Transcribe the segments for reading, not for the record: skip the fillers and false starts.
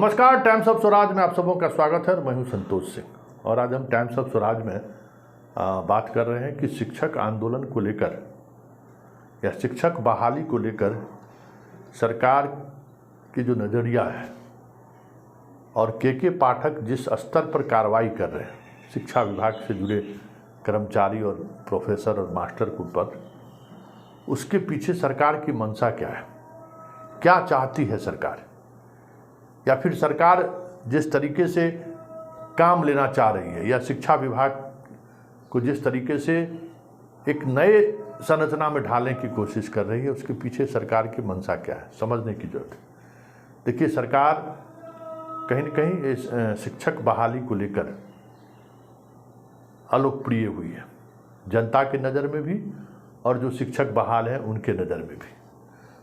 नमस्कार, times of Swaraj में आप सबों का स्वागत है। मैं हूं संतोष सिंह और आज हम टाइम्स ऑफ स्वराज में बात कर रहे हैं कि शिक्षक आंदोलन को लेकर या शिक्षक बहाली को लेकर सरकार की जो नज़रिया है और के पाठक जिस स्तर पर कार्रवाई कर रहे हैं शिक्षा विभाग से जुड़े कर्मचारी और प्रोफेसर और मास्टर के ऊपर, उसके पीछे सरकार की मंशा क्या है, क्या चाहती है सरकार, या फिर सरकार जिस तरीके से काम लेना चाह रही है या शिक्षा विभाग को जिस तरीके से एक नए संरचना में ढालने की कोशिश कर रही है, उसके पीछे सरकार की मंशा क्या है, समझने की जरूरत है। देखिए, सरकार कहीं न कहीं इस शिक्षक बहाली को लेकर अलोकप्रिय हुई है, जनता की नज़र में भी और जो शिक्षक बहाल हैं उनके नज़र में भी।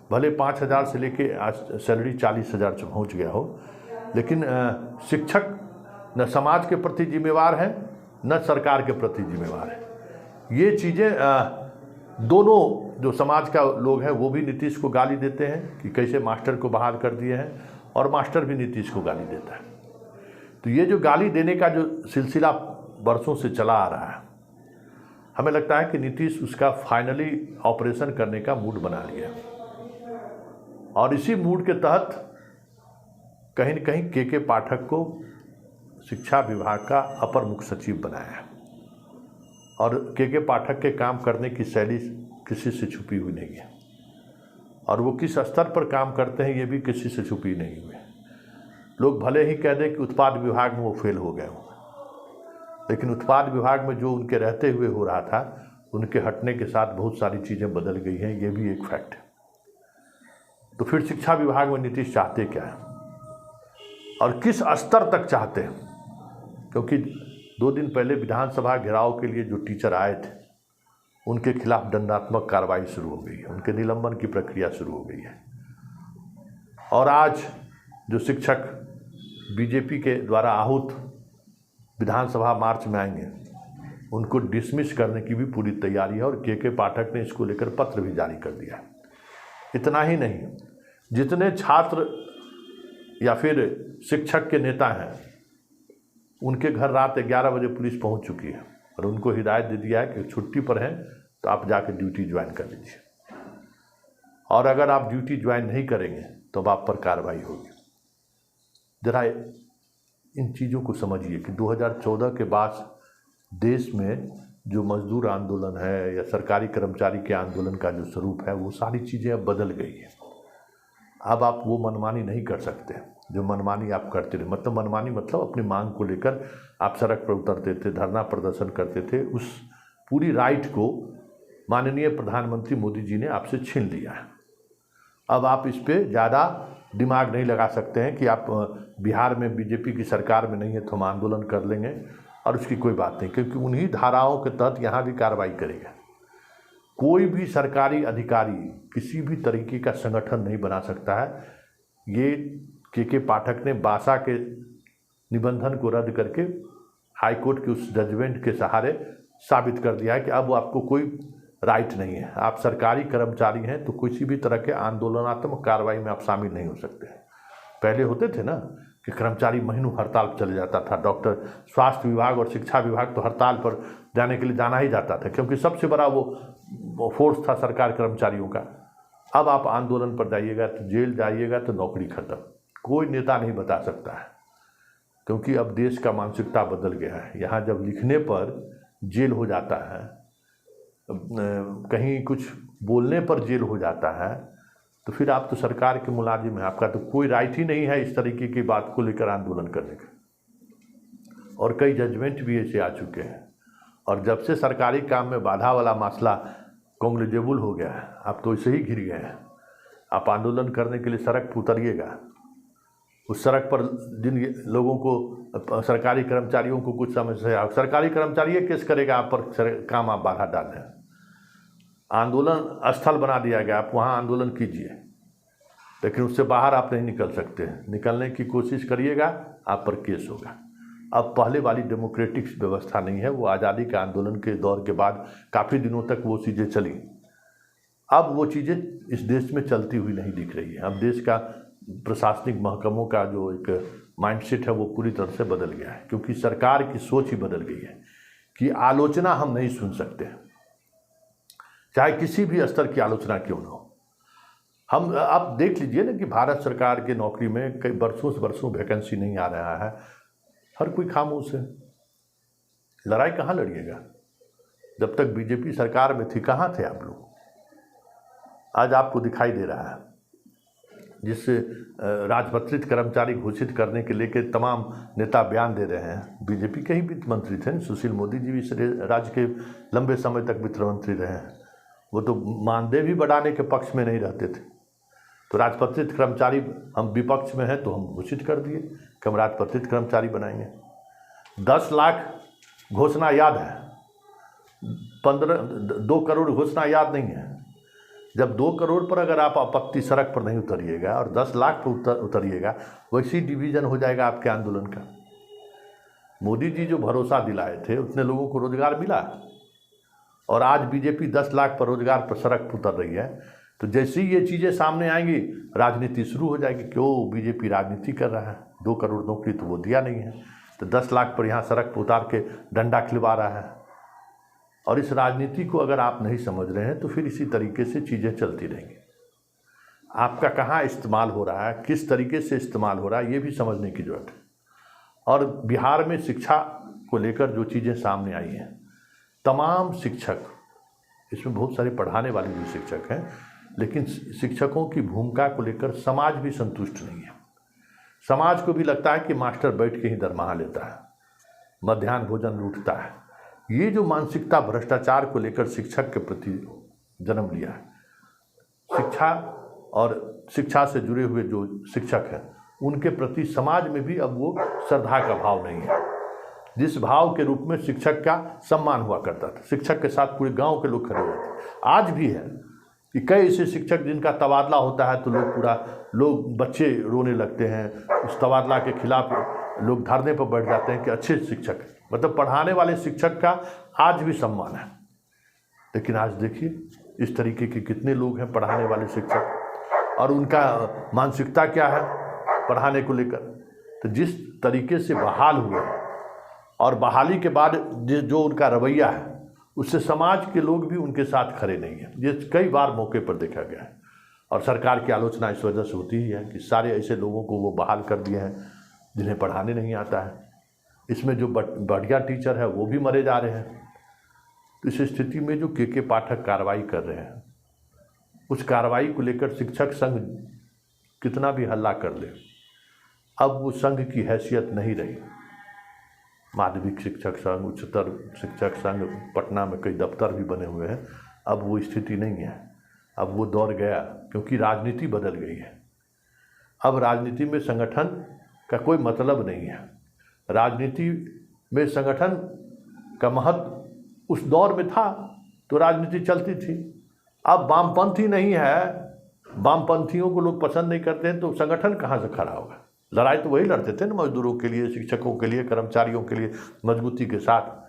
भले 5,000 से लेके आज सैलरी 40,000 पहुँच गया हो, लेकिन शिक्षक न समाज के प्रति जिम्मेवार हैं न सरकार के प्रति जिम्मेवार हैं। ये चीज़ें दोनों जो समाज का लोग हैं वो भी नीतीश को गाली देते हैं कि कैसे मास्टर को बहाल कर दिए हैं, और मास्टर भी नीतीश को गाली देता है। तो ये जो गाली देने का जो सिलसिला बरसों से चला आ रहा है, हमें लगता है कि नीतीश उसका फाइनली ऑपरेशन करने का मूड बना लिया है और इसी मूड के तहत कहीं न कहीं के पाठक को शिक्षा विभाग का अपर मुख्य सचिव बनाया है। और के पाठक के काम करने की शैली किसी से छुपी हुई नहीं है और वो किस स्तर पर काम करते हैं ये भी किसी से छुपी नहीं हुई है। लोग भले ही कह दें कि उत्पाद विभाग में वो फेल हो गए हों, लेकिन उत्पाद विभाग में जो उनके रहते हुए हो रहा था, उनके हटने के साथ बहुत सारी चीज़ें बदल गई हैं, ये भी एक फैक्ट है। तो फिर शिक्षा विभाग में नीतीश चाहते क्या है और किस स्तर तक चाहते हैं? क्योंकि 2 दिन पहले विधानसभा घेराव के लिए जो टीचर आए थे उनके खिलाफ दंडात्मक कार्रवाई शुरू हो गई है, उनके निलंबन की प्रक्रिया शुरू हो गई है। और आज जो शिक्षक बीजेपी के द्वारा आहूत विधानसभा मार्च में आएंगे, उनको डिसमिस करने की भी पूरी तैयारी है और के पाठक ने इसको लेकर पत्र भी जारी कर दिया है। इतना ही नहीं, जितने छात्र या फिर शिक्षक के नेता हैं उनके घर रात 11 बजे पुलिस पहुंच चुकी है और उनको हिदायत दे दिया है कि छुट्टी पर हैं तो आप जाकर ड्यूटी ज्वाइन कर लीजिए, और अगर आप ड्यूटी ज्वाइन नहीं करेंगे तो आप पर कार्रवाई होगी। जरा इन चीज़ों को समझिए कि 2014 के बाद देश में जो मजदूर आंदोलन है या सरकारी कर्मचारी के आंदोलन का जो स्वरूप है, वो सारी चीज़ें अब बदल गई है। अब आप वो मनमानी नहीं कर सकते जो मनमानी आप करते रहे। मतलब मनमानी मतलब अपनी मांग को लेकर आप सड़क पर उतरते थे, धरना प्रदर्शन करते थे, उस पूरी राइट को माननीय प्रधानमंत्री मोदी जी ने आपसे छीन लिया है। अब आप इस पर ज़्यादा दिमाग नहीं लगा सकते हैं कि आप बिहार में बीजेपी की सरकार में नहीं है तो हम आंदोलन कर लेंगे और उसकी कोई बात नहीं, क्योंकि उन्हीं धाराओं के तहत यहाँ भी कार्रवाई करेगा। कोई भी सरकारी अधिकारी किसी भी तरीके का संगठन नहीं बना सकता है। ये के पाठक ने बासा के निबंधन को रद्द करके हाईकोर्ट के उस जजमेंट के सहारे साबित कर दिया है कि अब आपको कोई राइट नहीं है, आप सरकारी कर्मचारी हैं तो किसी भी तरह के आंदोलनात्मक कार्रवाई में आप शामिल नहीं हो सकते। पहले होते थे ना कि कर्मचारी महीनों हड़ताल पर चले जाता था, डॉक्टर, स्वास्थ्य विभाग और शिक्षा विभाग तो हड़ताल पर जाने के लिए जाना ही जाता था, क्योंकि सबसे बड़ा वो फोर्स था सरकार कर्मचारियों का। अब आप आंदोलन पर जाइएगा तो जेल, जाइएगा तो नौकरी खत्म, कोई नेता नहीं बता सकता है, क्योंकि अब देश का मानसिकता बदल गया है। यहाँ जब लिखने पर जेल हो जाता है, कहीं कुछ बोलने पर जेल हो जाता है, तो फिर आप तो सरकार के मुलाजिम हैं, आपका तो कोई राइट ही नहीं है इस तरीके की बात को लेकर आंदोलन करने का। और कई जजमेंट भी ऐसे आ चुके हैं। और जब से सरकारी काम में बाधा वाला मसला कॉन्ग्रेजेबल हो गया है, आप तो ऐसे ही घिर गए हैं। आप आंदोलन करने के लिए सड़क पर उतरिएगा, उस सड़क पर जिन लोगों को, सरकारी कर्मचारियों को कुछ समस्या है, सरकारी कर्मचारी ये केस करेगा आप पर, काम आप बाधा डाल रहे हैं। आंदोलन स्थल बना दिया गया, आप वहाँ आंदोलन कीजिए, लेकिन उससे बाहर आप नहीं निकल सकते। निकलने की कोशिश करिएगा, आप पर केस होगा। अब पहले वाली डेमोक्रेटिक व्यवस्था नहीं है, वो आज़ादी के आंदोलन के दौर के बाद काफ़ी दिनों तक वो चीज़ें चली। अब वो चीज़ें इस देश में चलती हुई नहीं दिख रही है। अब देश का प्रशासनिक महकमों का जो एक माइंडसेट है वो पूरी तरह से बदल गया है, क्योंकि सरकार की सोच ही बदल गई है कि आलोचना हम नहीं सुन सकते, चाहे किसी भी स्तर की आलोचना क्यों न हो। हम आप देख लीजिए ना कि भारत सरकार के नौकरी में कई वर्षों से वर्षों वैकेंसी नहीं आ रहा है, हर कोई खामोश है। लड़ाई कहाँ लड़िएगा? जब तक बीजेपी सरकार में थी कहाँ थे आप लोग? आज आपको दिखाई दे रहा है, जिससे राजपत्रित कर्मचारी घोषित करने के लेके तमाम नेता बयान दे रहे हैं। बीजेपी के ही वित्त मंत्री थे, सुशील मोदी जी भी इस राज्य के लंबे समय तक वित्त मंत्री रहे हैं। वो तो मानदेय भी बढ़ाने के पक्ष में नहीं रहते थे। तो राजपत्रित कर्मचारी, हम विपक्ष में हैं तो हम घोषित कर दिए कि हम राजपत्रित कर्मचारी बनाएंगे। 10 लाख घोषणा याद है, 2 करोड़ घोषणा याद नहीं है। जब 2 करोड़ पर अगर आप आपत्ति सड़क पर नहीं उतरिएगा और 10 लाख पर उतरिएगा, वैसी डिवीज़न हो जाएगा आपके आंदोलन का। मोदी जी जो भरोसा दिलाए थे उतने लोगों को रोजगार मिला, और आज बीजेपी 10 लाख पर रोजगार पर सड़क पर उतर रही है। तो जैसे ही ये चीज़ें सामने आएंगी, राजनीति शुरू हो जाएगी। क्यों बीजेपी राजनीति कर रहा है? 2 करोड़ नौकरी तो वो दिया नहीं है, तो 10 लाख पर यहाँ सड़क पर उतार के डंडा खिलवा रहा है। और इस राजनीति को अगर आप नहीं समझ रहे हैं तो फिर इसी तरीके से चीज़ें चलती रहेंगी। आपका कहाँ इस्तेमाल हो रहा है, किस तरीके से इस्तेमाल हो रहा है, ये भी समझने की ज़रूरत है। और बिहार में शिक्षा को लेकर जो चीज़ें सामने आई हैं, तमाम शिक्षक, इसमें बहुत सारे पढ़ाने वाले भी शिक्षक हैं, लेकिन शिक्षकों की भूमिका को लेकर समाज भी संतुष्ट नहीं है। समाज को भी लगता है कि मास्टर बैठ के ही दरमाहा लेता है, मध्याह्न भोजन लूटता है। ये जो मानसिकता भ्रष्टाचार को लेकर शिक्षक के प्रति जन्म लिया है, शिक्षा और शिक्षा से जुड़े हुए जो शिक्षक हैं उनके प्रति समाज में भी अब वो श्रद्धा का भाव नहीं है। जिस भाव के रूप में शिक्षक का सम्मान हुआ करता था, शिक्षक के साथ पूरे गांव के लोग खड़े हुए थे, आज भी है कि कई ऐसे शिक्षक जिनका तबादला होता है तो लोग बच्चे रोने लगते हैं, उस तबादला के खिलाफ लोग धरने पर बैठ जाते हैं कि अच्छे शिक्षक, मतलब पढ़ाने वाले शिक्षक का आज भी सम्मान है। लेकिन आज देखिए इस तरीके के कितने लोग हैं पढ़ाने वाले शिक्षक, और उनका मानसिकता क्या है पढ़ाने को लेकर। तो जिस तरीके से बहाल हुए और बहाली के बाद जो उनका रवैया है, उससे समाज के लोग भी उनके साथ खड़े नहीं हैं। ये कई बार मौके पर देखा गया है, और सरकार की आलोचना इस वजह से होती ही है कि सारे ऐसे लोगों को वो बहाल कर दिए हैं जिन्हें पढ़ाने नहीं आता है। इसमें जो बढ़िया टीचर है वो भी मरे जा रहे हैं। तो इस स्थिति में जो के पाठक कार्रवाई कर रहे हैं, उस कार्रवाई को लेकर शिक्षक संघ कितना भी हल्ला कर ले, अब वो संघ की हैसियत नहीं रही। माध्यमिक शिक्षक संघ, उच्चतर शिक्षक संघ, पटना में कई दफ्तर भी बने हुए हैं, अब वो स्थिति नहीं है। अब वो दौर गया, क्योंकि राजनीति बदल गई है। अब राजनीति में संगठन का कोई मतलब नहीं है। राजनीति में संगठन का महत्व उस दौर में था तो राजनीति चलती थी। अब वामपंथी नहीं है, वामपंथियों को लोग पसंद नहीं करते हैं, तो संगठन कहाँ से खड़ा होगा? लड़ाई तो वही लड़ते थे ना, मजदूरों के लिए, शिक्षकों के लिए, कर्मचारियों के लिए, मजबूती के साथ।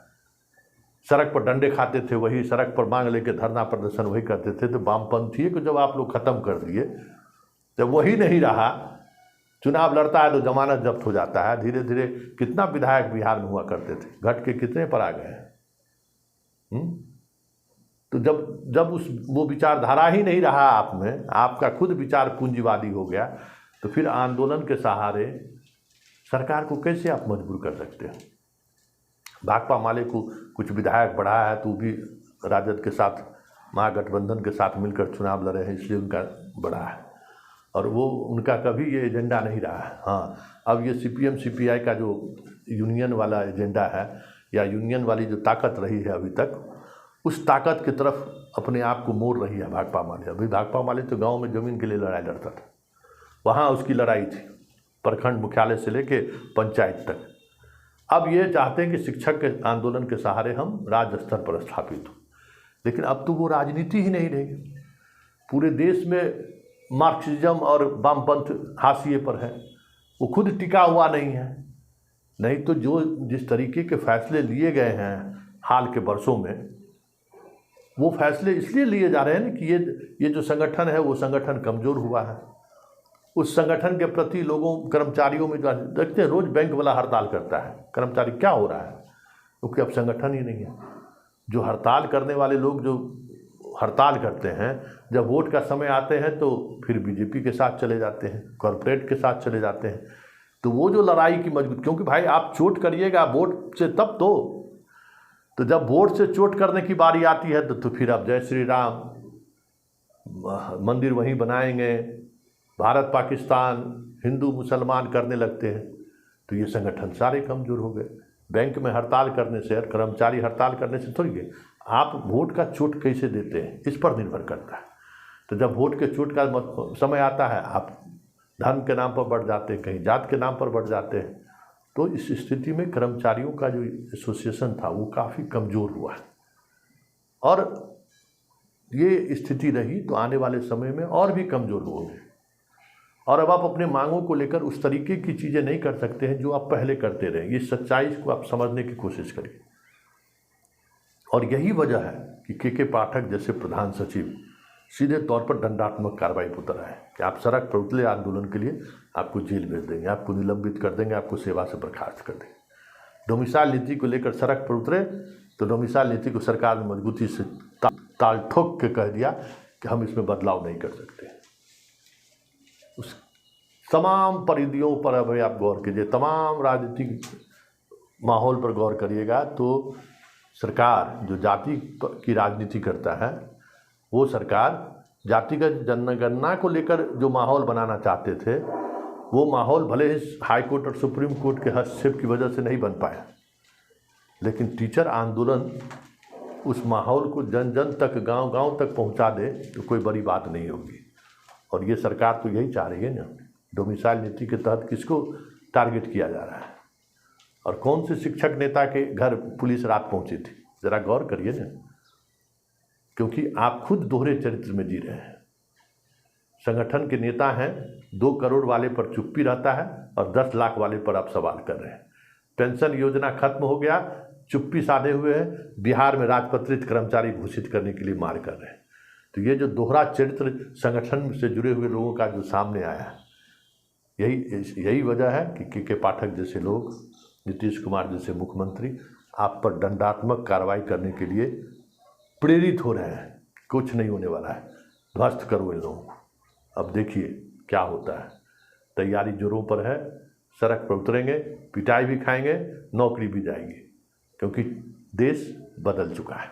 सड़क पर डंडे खाते थे, वही सड़क पर मांग लेके धरना प्रदर्शन वही करते थे। तो वामपंथी को जब आप लोग ख़त्म कर दिए, जब वही नहीं रहा, चुनाव लड़ता है तो जमानत जब्त हो जाता है। धीरे धीरे कितना विधायक बिहार में हुआ करते थे, घट के कितने पर आ गए हैं। तो जब वो विचारधारा ही नहीं रहा आप में, आपका खुद विचार पूंजीवादी हो गया, तो फिर आंदोलन के सहारे सरकार को कैसे आप मजबूर कर सकते हैं? भाकपा माले को कुछ विधायक बढ़ाया है तो भी राजद के साथ, महागठबंधन के साथ मिलकर चुनाव लड़े हैं, इसलिए उनका बढ़ा है, और वो उनका कभी ये एजेंडा नहीं रहा है। हाँ, अब ये CPM CPI का जो यूनियन वाला एजेंडा है, या यूनियन वाली जो ताकत रही है अभी तक, उस ताकत की तरफ अपने आप को मोड़ रही है भाकपा माले। अभी भाकपा माले तो गाँव में ज़मीन के लिए लड़ाई लड़ता था, वहाँ उसकी लड़ाई थी प्रखंड मुख्यालय से लेके पंचायत तक। अब ये चाहते हैं कि शिक्षक के आंदोलन के सहारे हम राज्य स्तर पर स्थापित हों, लेकिन अब तो वो राजनीति ही नहीं रहेगी। पूरे देश में मार्क्सिज्म और वामपंथ हाशिए पर है, वो खुद टिका हुआ नहीं है। नहीं तो जिस तरीके के फैसले लिए गए हैं हाल के वर्षों में, वो फैसले इसलिए लिए जा रहे हैं कि ये जो संगठन है वो संगठन कमज़ोर हुआ है। उस संगठन के प्रति लोगों कर्मचारियों में जो देखते हैं, रोज बैंक वाला हड़ताल करता है, कर्मचारी क्या हो रहा है, क्योंकि अब संगठन ही नहीं है। जो हड़ताल करने वाले लोग जो हड़ताल करते हैं, जब वोट का समय आते हैं तो फिर बीजेपी के साथ चले जाते हैं, कॉरपोरेट के साथ चले जाते हैं। तो वो जो लड़ाई की मजबूत, क्योंकि भाई आप चोट करिएगा वोट से तब तो जब वोट से चोट करने की बारी आती है तो फिर आप जय श्री राम, मंदिर वहीं बनाएंगे, भारत पाकिस्तान, हिंदू मुसलमान करने लगते हैं। तो ये संगठन सारे कमज़ोर हो गए। बैंक में हड़ताल करने से और कर्मचारी हड़ताल करने से थोड़ी गए। आप वोट का चोट कैसे देते हैं इस पर निर्भर करता है। तो जब वोट के चोट का समय आता है, आप धर्म के नाम पर बढ़ जाते हैं, कहीं जात के नाम पर बढ़ जाते हैं। तो इस स्थिति में कर्मचारियों का जो एसोसिएशन था वो काफ़ी कमज़ोर हुआ, और ये स्थिति रही तो आने वाले समय में और भी कमज़ोर होंगे। और अब आप अपने मांगों को लेकर उस तरीके की चीज़ें नहीं कर सकते हैं जो आप पहले करते रहे। ये सच्चाई को आप समझने की कोशिश करिए। और यही वजह है कि के पाठक जैसे प्रधान सचिव सीधे तौर पर दंडात्मक कार्रवाई पर उतर आए कि आप सड़क पर उतरे आंदोलन के लिए, आपको जेल भेज देंगे, आपको निलंबित कर देंगे, आपको सेवा से बर्खास्त कर देंगे। डोमिसाइल नीति को लेकर सड़क पर उतरे तो डोमिसाइल नीति को सरकार ने मजबूती से ताल ठोक के कह दिया कि हम इसमें बदलाव नहीं कर सकते। उस तमाम परिधियों पर अभी आप गौर कीजिए, तमाम राजनीतिक माहौल पर गौर करिएगा तो सरकार जो जाति की राजनीति करता है, वो सरकार जातिगत जनगणना को लेकर जो माहौल बनाना चाहते थे, वो माहौल भले ही हाई कोर्ट और सुप्रीम कोर्ट के हस्तक्षेप की वजह से नहीं बन पाया, लेकिन टीचर आंदोलन उस माहौल को जन जन तक, गांव गांव तक पहुंचा दे तो कोई बड़ी बात नहीं होगी। और ये सरकार तो यही चाह रही है ना। डोमिसाइल नीति के तहत किसको टारगेट किया जा रहा है, और कौन से शिक्षक नेता के घर पुलिस रात पहुंची थी, ज़रा गौर करिए ना। क्योंकि आप खुद दोहरे चरित्र में जी रहे हैं। संगठन के नेता हैं, 2 करोड़ वाले पर चुप्पी रहता है और 10 लाख वाले पर आप सवाल कर रहे हैं। पेंशन योजना खत्म हो गया, चुप्पी साधे हुए हैं, बिहार में राजपत्रित कर्मचारी घोषित करने के लिए मार कर रहे हैं। तो ये जो दोहरा चरित्र संगठन से जुड़े हुए लोगों का जो सामने आया है, यही वजह है कि के पाठक जैसे लोग, नीतीश कुमार जैसे मुख्यमंत्री आप पर दंडात्मक कार्रवाई करने के लिए प्रेरित हो रहे हैं। कुछ नहीं होने वाला है, ध्वस्त करो इन लोगों को। अब देखिए क्या होता है। तैयारी जोरों पर है, सड़क पर उतरेंगे, पिटाई भी खाएंगे, नौकरी भी जाएगी, क्योंकि देश बदल चुका है।